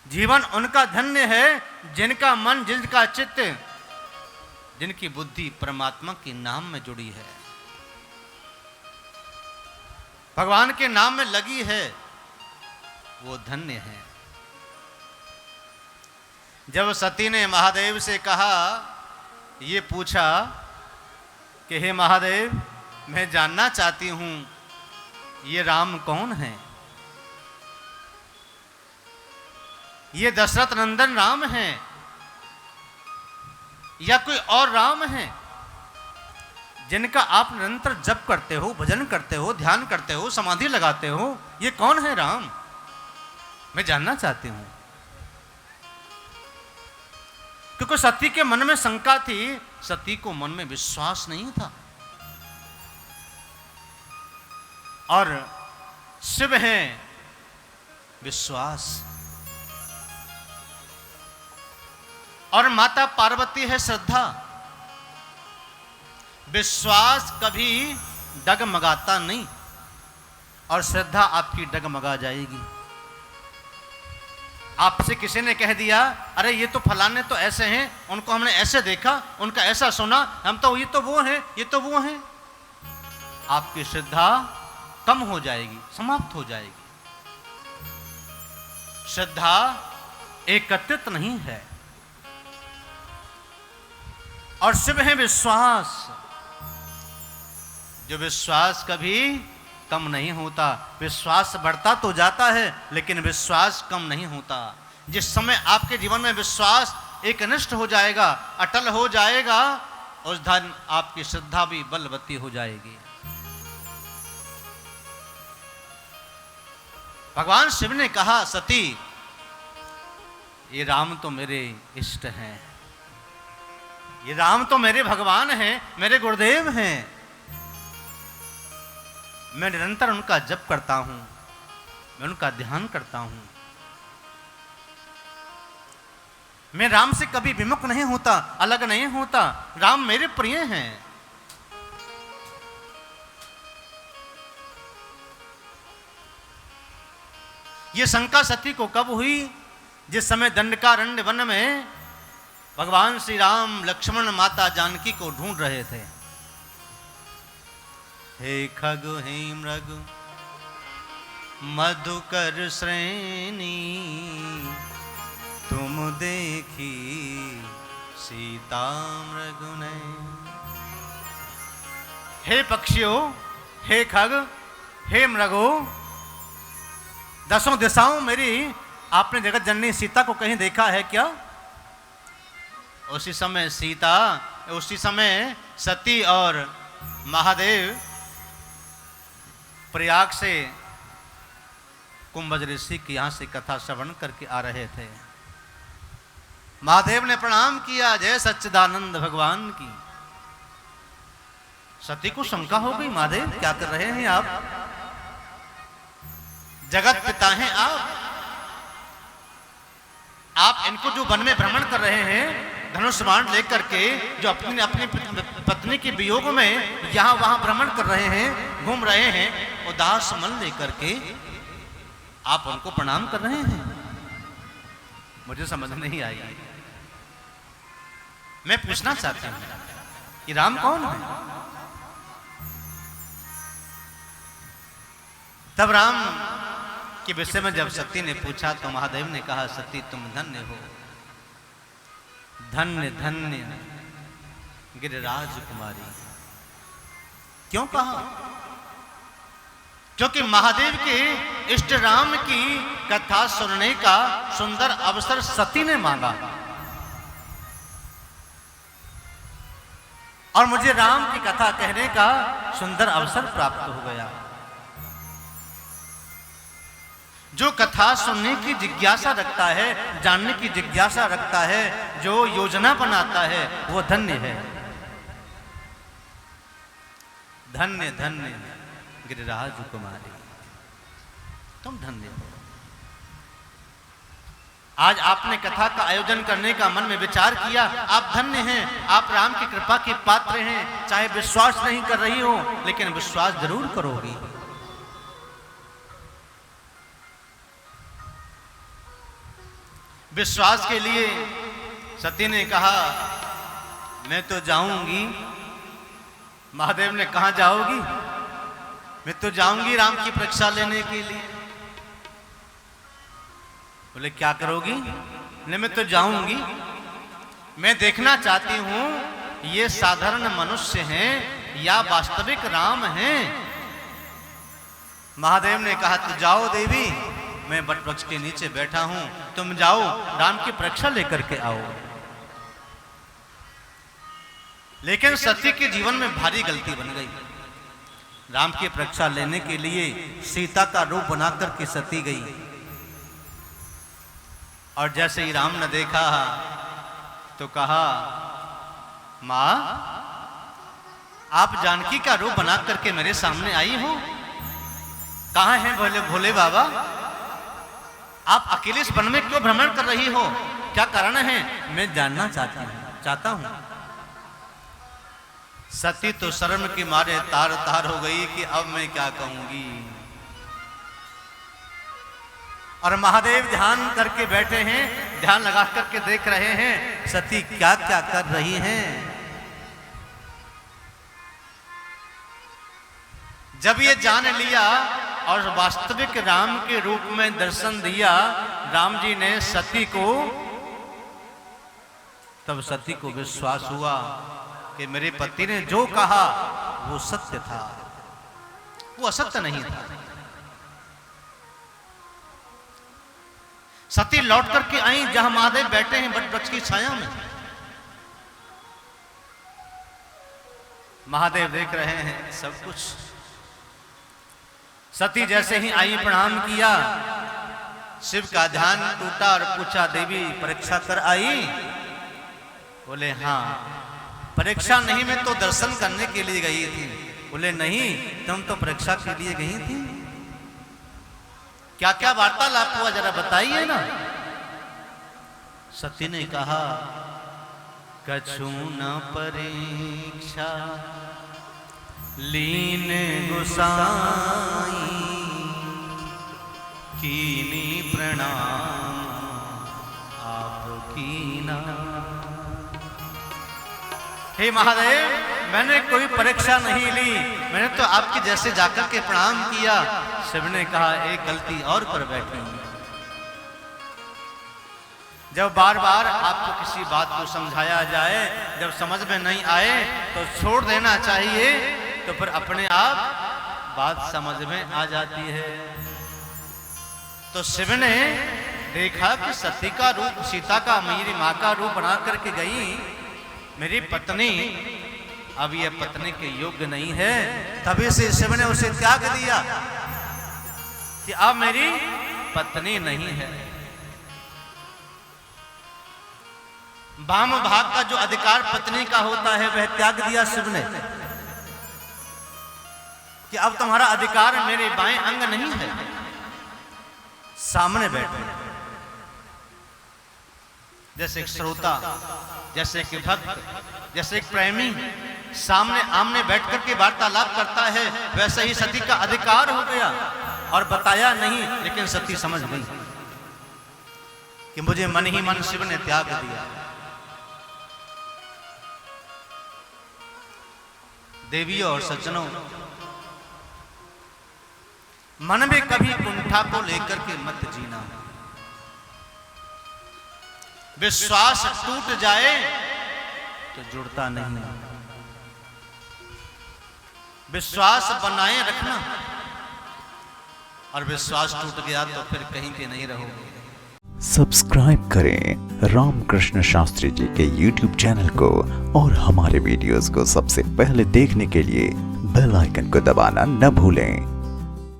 जीवन उनका धन्य है जिनका मन, जिनका चित्त, जिनकी बुद्धि परमात्मा के नाम में जुड़ी है, भगवान के नाम में लगी है, वो धन्य है। जब सती ने महादेव से कहा, ये पूछा कि हे महादेव, मैं जानना चाहती हूं ये राम कौन है, ये दशरथ नंदन राम है या कोई और राम है जिनका आप निरंतर जप करते हो, भजन करते हो, ध्यान करते हो, समाधि लगाते हो, ये कौन है राम, मैं जानना चाहती हूं। क्योंकि सती के मन में शंका थी, सती को मन में विश्वास नहीं था। और शिव है विश्वास, और माता पार्वती है श्रद्धा। विश्वास कभी डगमगाता नहीं, और श्रद्धा आपकी डगमगा जाएगी। आपसे किसी ने कह दिया, अरे ये तो फलाने तो ऐसे हैं, उनको हमने ऐसे देखा, उनका ऐसा सुना, हम तो ये तो वो हैं, ये तो वो हैं, आपकी श्रद्धा कम हो जाएगी, समाप्त हो जाएगी। श्रद्धा एकत्रित नहीं है। और शिव है विश्वास, जो विश्वास कभी कम नहीं होता। विश्वास बढ़ता तो जाता है, लेकिन विश्वास कम नहीं होता। जिस समय आपके जीवन में विश्वास एकनिष्ठ हो जाएगा, अटल हो जाएगा, उस दिन आपकी श्रद्धा भी बलवती हो जाएगी। भगवान शिव ने कहा, सती, ये राम तो मेरे इष्ट हैं, ये राम तो मेरे भगवान हैं, मेरे गुरुदेव हैं। मैं निरंतर उनका जप करता हूं, मैं उनका ध्यान करता हूं, मैं राम से कभी विमुख नहीं होता, अलग नहीं होता। राम मेरे प्रिय हैं। ये शंका सती को कब हुई? जिस समय दंडकारण्य वन में भगवान श्री राम लक्ष्मण माता जानकी को ढूंढ रहे थे। हे खगु हे मृगु मधुकर श्रेणी, तुम देखी सीता मृगु ने। हे पक्षियों, हे खग, हे मृगो, दसों दिशाओं मेरी आपने जगत जननी सीता को कहीं देखा है क्या? उसी समय सती और महादेव प्रयाग से कुंभज ऋषि की यहां से कथा श्रवण करके आ रहे थे। महादेव ने प्रणाम किया, जय सच्चिदानंद भगवान की। सती को शंका हो गई, महादेव क्या कर रहे हैं आप? जगत पिता हैं आप इनको जो वन में भ्रमण कर रहे हैं, धनुष बाण लेकर के, जो अपनी पत्नी के वियोग में यहां वहां भ्रमण कर रहे हैं, घूम रहे हैं, उदास मन लेकर के आप उनको प्रणाम कर रहे हैं। मुझे समझ नहीं आई। मैं पूछना चाहता हूं कि राम कौन है? तब राम के विषय में जब सती ने पूछा तो महादेव ने कहा, सती तुम धन्य हो, धन्य धन्य गिरिराज कुमारी। क्यों कहा? क्योंकि महादेव के इष्ट राम की कथा सुनने का सुंदर अवसर सती ने मांगा, और मुझे राम की कथा कहने का सुंदर अवसर प्राप्त हो गया। जो कथा सुनने की जिज्ञासा रखता है, जानने की जिज्ञासा रखता है, जो योजना बनाता है, वो धन्य है। धन्य धन्य गिरिराज कुमारी, तुम धन्य हो। आज आपने कथा का आयोजन करने का मन में विचार किया, आप धन्य हैं, आप राम की कृपा के पात्र हैं। चाहे विश्वास नहीं कर रही हो, लेकिन विश्वास जरूर करोगी। विश्वास के लिए सती ने कहा मैं तो जाऊंगी। महादेव ने कहा जाओगी? मैं तो जाऊंगी राम की परीक्षा लेने के लिए। बोले क्या करोगी? नहीं मैं तो जाऊंगी, मैं देखना चाहती हूं ये साधारण मनुष्य हैं या वास्तविक राम हैं। महादेव ने कहा तो जाओ देवी, मैं वटवृक्ष के नीचे बैठा हूं, तुम जाओ राम की परीक्षा लेकर के आओ। लेकिन सती के जीवन में भारी गलती बन गई। राम की परीक्षा लेने के लिए सीता का रूप बनाकर के सती गई, और जैसे ही राम ने देखा तो कहा मां आप जानकी का रूप बना करके मेरे सामने आई हो, कहां हैं भोले भोले बाबा? आप अकेले इस वन में क्यों भ्रमण कर रही हो? क्या कारण है? मैं जानना चाहता हूं। सती तो शर्म के मारे तार तार हो गई कि अब मैं क्या कहूंगी। और महादेव ध्यान करके बैठे हैं, ध्यान लगा करके देख रहे हैं सती क्या क्या कर रही हैं। जब ये जान लिया और वास्तविक राम के रूप में दर्शन दिया राम जी ने सती को, तब सती को विश्वास हुआ कि मेरे पति ने जो कहा वो सत्य था, वो असत्य नहीं था। सती लौट करके आई जहां महादेव बैठे हैं वटवृक्ष की छाया में। महादेव देख रहे हैं सब कुछ। सती जैसे ही आई प्रणाम किया, शिव का ध्यान टूटा और पूछा देवी परीक्षा कर आई? बोले हाँ। परीक्षा नहीं, मैं तो दर्शन करने के लिए गई थी। बोले नहीं, तुम तो परीक्षा के लिए गई थी। क्या क्या वार्तालाप हुआ जरा बताइए ना। सती ने कहा कछु न परीक्षा लीन गुसाई, कीनी प्रणाम आपकी ना। हे महादेव, मैंने कोई परीक्षा नहीं ली, मैंने तो आपके जैसे जाकर के प्रणाम किया। शिव ने कहा एक गलती और कर बैठी। जब बार बार आपको किसी बात को समझाया जाए, जब समझ में नहीं आए तो छोड़ देना चाहिए, तो फिर अपने आप बात समझ में आ जाती है। तो शिव ने देखा कि सती का रूप, सीता का, मेरी माँ का रूप बना करके गई मेरी पत्नी, अब यह पत्नी के योग्य नहीं है। तभी से शिव ने उसे त्याग दिया कि अब मेरी पत्नी नहीं है। वाम भाग का जो अधिकार पत्नी का होता है वह त्याग दिया शिव ने कि अब तुम्हारा अधिकार मेरे बाएं अंग नहीं है। सामने बैठे जैसे एक श्रोता, जैसे एक भक्त, जैसे एक प्रेमी सामने आमने बैठ करके वार्तालाप करता है, वैसे ही सती का अधिकार हो गया। और बताया नहीं, लेकिन सती समझ गई कि मुझे मन ही मन शिव ने त्याग दिया। देवियों और सज्जनों, मन में कभी कुंठा को लेकर के मत जीना। विश्वास टूट जाए तो जुड़ता नहीं, विश्वास बनाए रखना, और विश्वास टूट गया तो फिर कहीं के नहीं रहोगे। सब्सक्राइब करें रामकृष्ण शास्त्री जी के YouTube चैनल को, और हमारे वीडियोस को सबसे पहले देखने के लिए बेल आइकन को दबाना न भूलें।